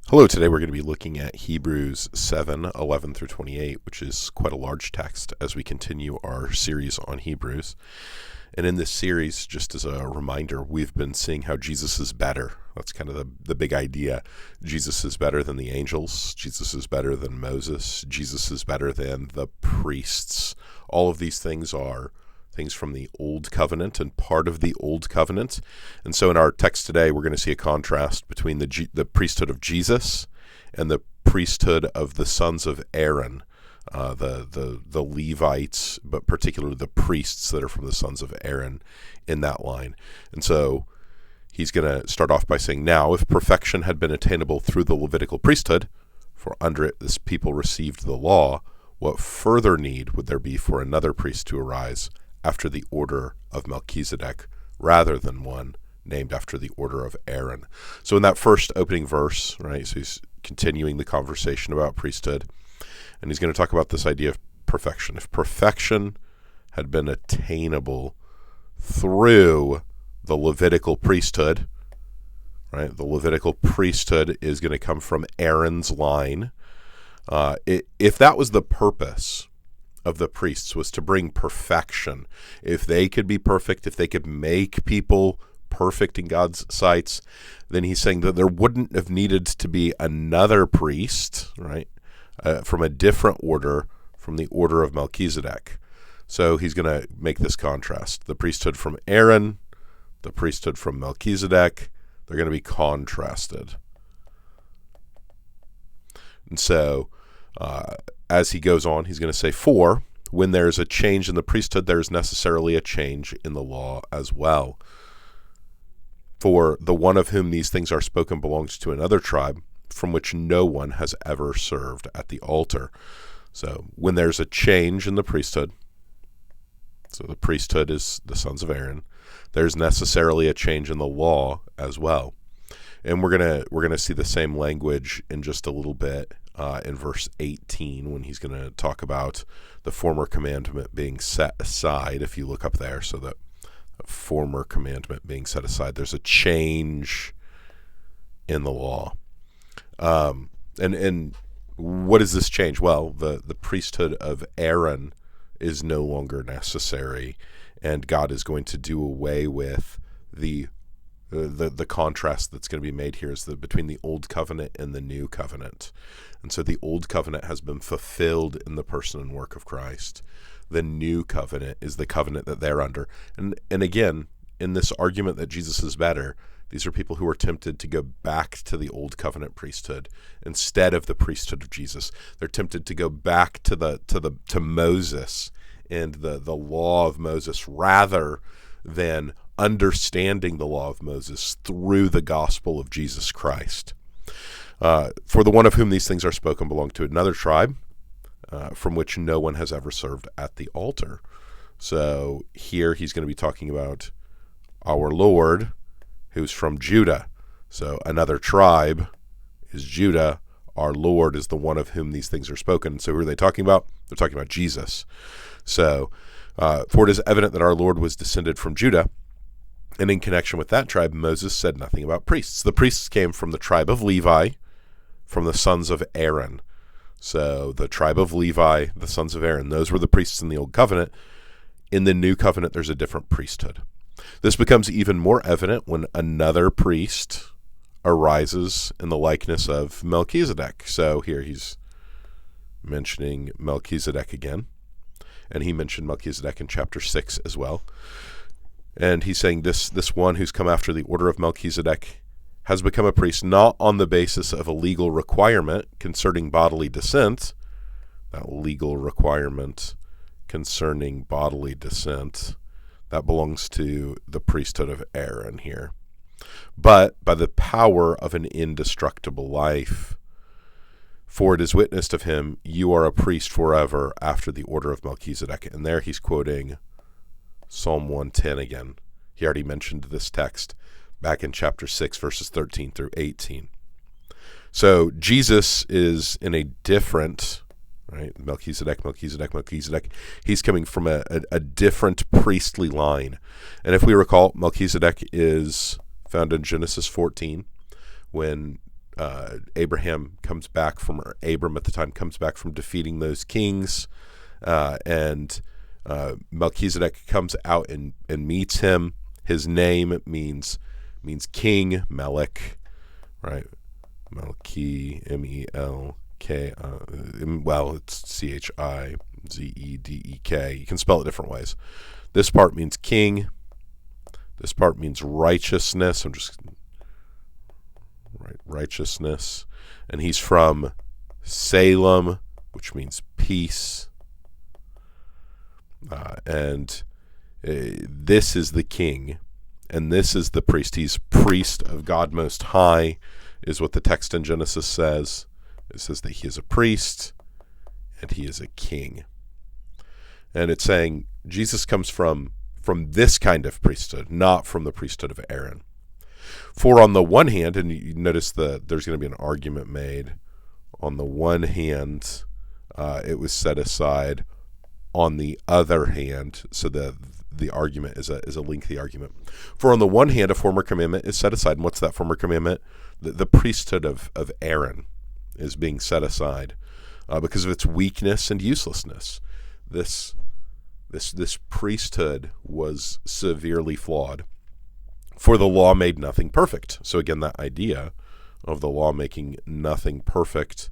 Hello, today we're going to be looking at Hebrews 7:11 through 28, which is quite a large text as we continue our series on Hebrews. And in this series, just as a reminder, we've been seeing how Jesus is better. That's kind of the big idea. Jesus is better than the angels. Jesus is better than Moses. Jesus is better than the priests. All of these things are things from the Old Covenant and part of the Old Covenant. And so in our text today, we're going to see a contrast between the priesthood of Jesus and the priesthood of the sons of Aaron, the Levites, but particularly the priests that are from the sons of Aaron in that line. And so he's going to start off by saying, now, if perfection had been attainable through the Levitical priesthood, for under it this people received the law, what further need would there be for another priest to arise after the order of Melchizedek, rather than one named after the order of Aaron? So in that first opening verse, right, so he's continuing the conversation about priesthood, and he's going to talk about this idea of perfection. If perfection had been attainable through the Levitical priesthood, right, the Levitical priesthood is going to come from Aaron's line. If that was the purpose of the priests, was to bring perfection, if they could be perfect, if they could make people perfect in God's sights, then he's saying that there wouldn't have needed to be another priest, right, from a different order, from the order of Melchizedek. So he's going to make this contrast. The priesthood from Aaron, the priesthood from Melchizedek, they're going to be contrasted. And so as he goes on, he's going to say, for when there's a change in the priesthood, there's necessarily a change in the law as well. For the one of whom these things are spoken belongs to another tribe, from which no one has ever served at the altar. So when there's a change in the priesthood, so the priesthood is the sons of Aaron, there's necessarily a change in the law as well. And we're gonna see the same language in just a little bit in verse 18, when he's going to talk about the former commandment being set aside. If you look up there, so that former commandment being set aside, there's a change in the law. And what is this change? Well, the priesthood of Aaron is no longer necessary, and God is going to do away with the contrast that's going to be made here is between the Old Covenant and the New Covenant. And so the Old Covenant has been fulfilled in the person and work of Christ. The New Covenant is the covenant that they're under. And again, in this argument that Jesus is better, these are people who are tempted to go back to the Old Covenant priesthood instead of the priesthood of Jesus. They're tempted to go back to Moses and the law of Moses, rather than understanding the law of Moses through the gospel of Jesus Christ. For the one of whom these things are spoken belonged to another tribe, from which no one has ever served at the altar. So here he's going to be talking about our Lord, who's from Judah. So another tribe is Judah. Our Lord is the one of whom these things are spoken. So who are they talking about? They're talking about Jesus. So, for it is evident that our Lord was descended from Judah, and in connection with that tribe, Moses said nothing about priests. The priests came from the tribe of Levi, from the sons of Aaron. So the tribe of Levi, the sons of Aaron, those were the priests in the Old Covenant. In the New Covenant, there's a different priesthood. This becomes even more evident when another priest arises in the likeness of Melchizedek. So here he's mentioning Melchizedek again, and he mentioned Melchizedek in chapter 6 as well. And he's saying this one who's come after the order of Melchizedek has become a priest not on the basis of a legal requirement concerning bodily descent. That legal requirement concerning bodily descent, that belongs to the priesthood of Aaron here. But by the power of an indestructible life. For it is witnessed of him, you are a priest forever after the order of Melchizedek. And there he's quoting Psalm 110 again. He already mentioned this text back in chapter 6, verses 13 through 18. So Jesus is in a different, right, Melchizedek. He's coming from a different priestly line. And if we recall, Melchizedek is found in Genesis 14, when Abram at the time comes back from defeating those kings, and Melchizedek comes out and meets him. His name means king, Melech, right? Melchi, M-E-L-K. Well, it's C-H-I-Z-E-D-E-K. You can spell it different ways. This part means king. This part means righteousness. Righteousness. And he's from Salem, which means peace. And this is the king, and this is the priest. He's priest of God Most High, is what the text in Genesis says. It says that he is a priest and he is a king. And it's saying Jesus comes from this kind of priesthood, not from the priesthood of Aaron. For on the one hand, and you notice there's going to be an argument made. On the one hand, it was set aside. On the other hand, so the argument is a lengthy argument. For on the one hand, a former commandment is set aside. And what's that former commandment? The priesthood of Aaron is being set aside because of its weakness and uselessness. This priesthood was severely flawed. For the law made nothing perfect. So again, that idea of the law making nothing perfect,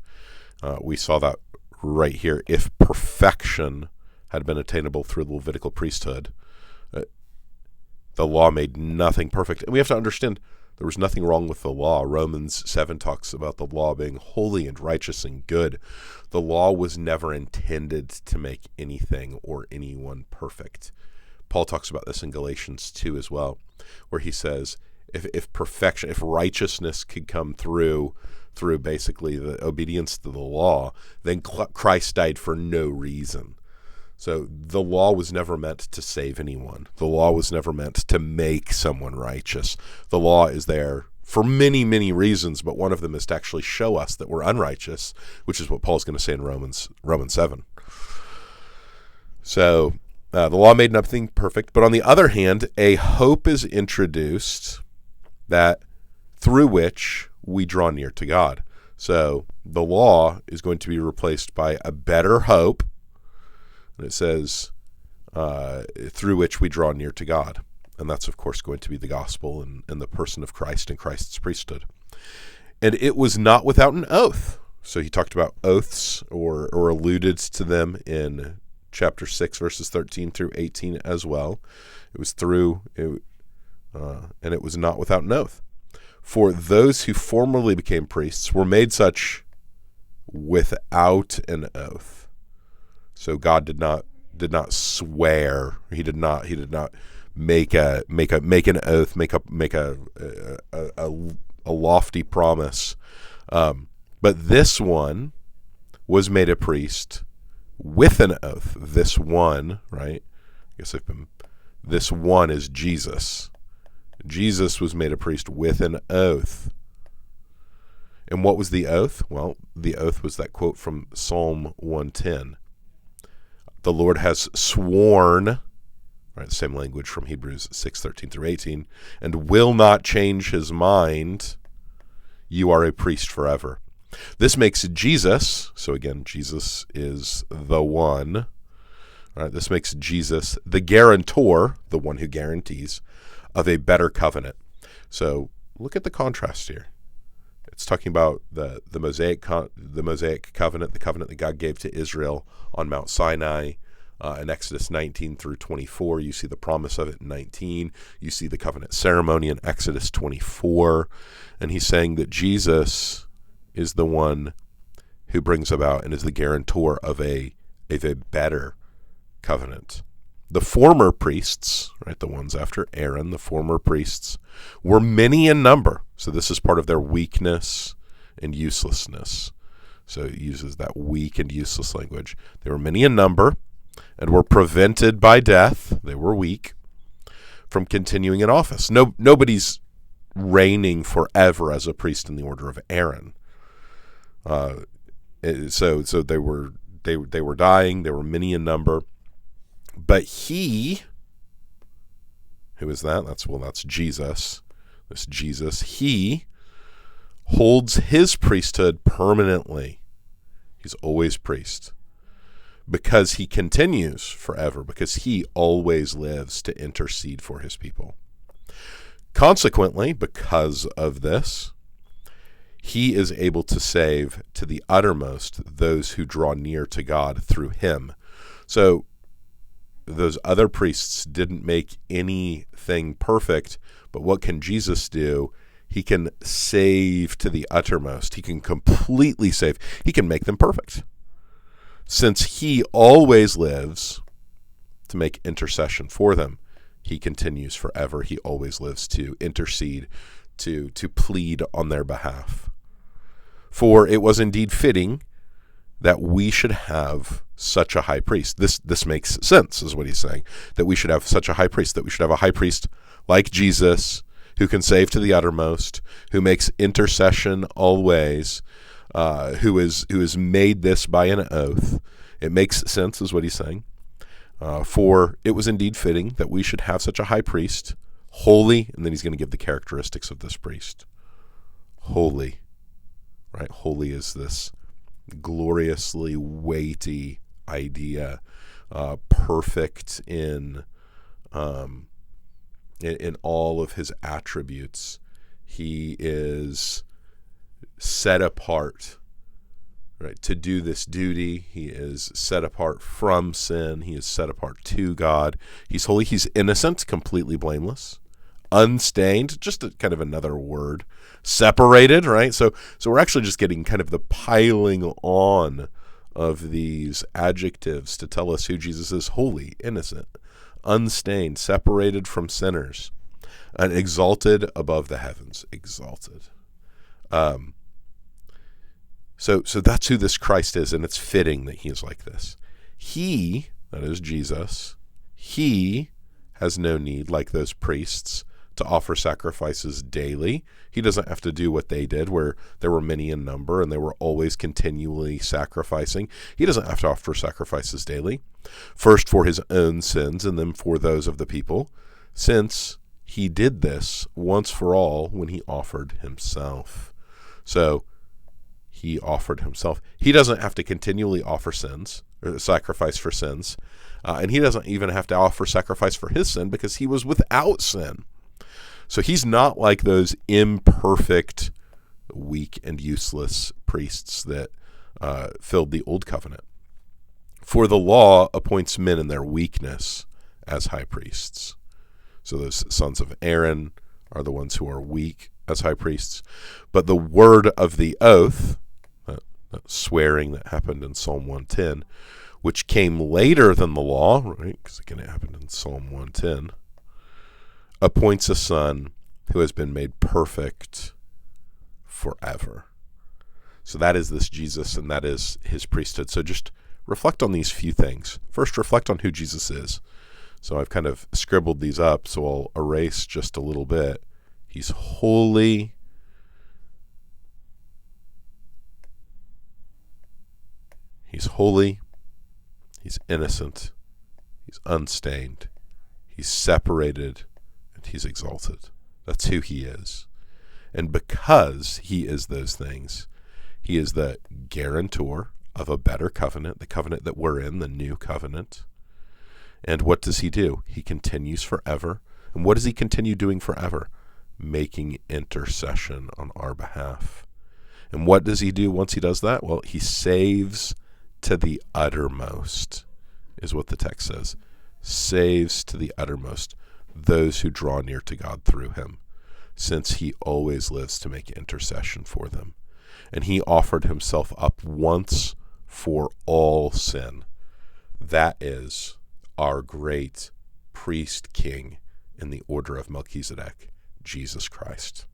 we saw that right here. If perfection had been attainable through the Levitical priesthood, the law made nothing perfect. And we have to understand there was nothing wrong with the law. Romans 7 talks about the law being holy and righteous and good. The law was never intended to make anything or anyone perfect. Paul talks about this in Galatians 2 as well, where he says if perfection, if righteousness could come through basically the obedience to the law, then Christ died for no reason. So the law was never meant to save anyone. The law was never meant to make someone righteous. The law is there for many, many reasons, but one of them is to actually show us that we're unrighteous, which is what Paul's going to say in Romans 7. So the law made nothing perfect, but on the other hand, a hope is introduced that through which we draw near to God. So the law is going to be replaced by a better hope. And it says, through which we draw near to God. And that's, of course, going to be the gospel and the person of Christ and Christ's priesthood. And it was not without an oath. So he talked about oaths or alluded to them in chapter 6, verses 13 through 18 as well. It was and it was not without an oath. For those who formerly became priests were made such without an oath. So God did not swear. He did not make an oath, make a lofty promise. But this one was made a priest with an oath. This one, right? This one is Jesus. Jesus was made a priest with an oath. And what was the oath? Well, the oath was that quote from Psalm 110. The Lord has sworn, right, same language from Hebrews 6:13 through 18, and will not change his mind. You are a priest forever. This makes Jesus, so again, Jesus is the one, right? This makes Jesus the guarantor, the one who guarantees, of a better covenant. So look at the contrast here. It's talking about the Mosaic covenant, the covenant that God gave to Israel on Mount Sinai. In Exodus 19 through 24, you see the promise of it in 19. You see the covenant ceremony in Exodus 24. And he's saying that Jesus is the one who brings about and is the guarantor of a better covenant. The former priests, right, the ones after Aaron, the former priests, were many in number. So this is part of their weakness and uselessness. So it uses that weak and useless language. They were many in number and were prevented by death. They were weak from continuing in office. Nobody's reigning forever as a priest in the order of Aaron. So they were dying. They were many in number. But he, who is that? That's Jesus. This Jesus, he holds his priesthood permanently. He's always priest because he continues forever, because he always lives to intercede for his people. Consequently, because of this, he is able to save to the uttermost those who draw near to God through him. So those other priests didn't make anything perfect, but what can Jesus do? He can save to the uttermost. He can completely save. He can make them perfect. Since he always lives to make intercession for them, he continues forever. He always lives to intercede, to plead on their behalf. For it was indeed fitting that we should have such a high priest. This makes sense, is what he's saying, that we should have such a high priest, that we should have a high priest like Jesus, who can save to the uttermost, who makes intercession always, who is made this by an oath. It makes sense, is what he's saying. For it was indeed fitting that we should have such a high priest, holy, and then he's going to give the characteristics of this priest. Holy, right? Holy is this gloriously weighty idea, perfect in all of his attributes. He is set apart, right, to do this duty. He is set apart from sin. He is set apart to God. He's holy. He's innocent, completely blameless, unstained, just kind of another word, separated, right? So we're actually just getting kind of the piling on of these adjectives to tell us who Jesus is: holy, innocent, unstained, separated from sinners, and exalted above the heavens. Exalted. So that's who this Christ is, and it's fitting that he is like this. He, that is Jesus, he has no need, like those priests, to offer sacrifices daily. He doesn't have to do what they did, where there were many in number and they were always continually sacrificing. He doesn't have to offer sacrifices daily, first for his own sins and then for those of the people, since he did this once for all when he offered himself. So he offered himself. He doesn't have to continually offer sins or sacrifice for sins, and he doesn't even have to offer sacrifice for his sin because he was without sin. So he's not like those imperfect, weak, and useless priests that filled the old covenant. For the law appoints men in their weakness as high priests. So those sons of Aaron are the ones who are weak as high priests. But the word of the oath, that swearing that happened in Psalm 110, which came later than the law, right? Because again, it happened in Psalm 110, appoints a son who has been made perfect forever. So that is this Jesus, and that is his priesthood. So just reflect on these few things. First, reflect on who Jesus is. So I've kind of scribbled these up, so I'll erase just a little bit. He's holy. He's holy. He's innocent. He's unstained. He's separated. And he's exalted. That's who he is. And because he is those things, he is the guarantor of a better covenant, the covenant that we're in, the new covenant. And what does he do? He continues forever. And what does he continue doing forever? Making intercession on our behalf. And what does he do once he does that? Well, he saves to the uttermost, is what the text says. Saves to the uttermost those who draw near to God through him, since he always lives to make intercession for them. And he offered himself up once for all sin. That is our great priest king in the order of Melchizedek, Jesus Christ.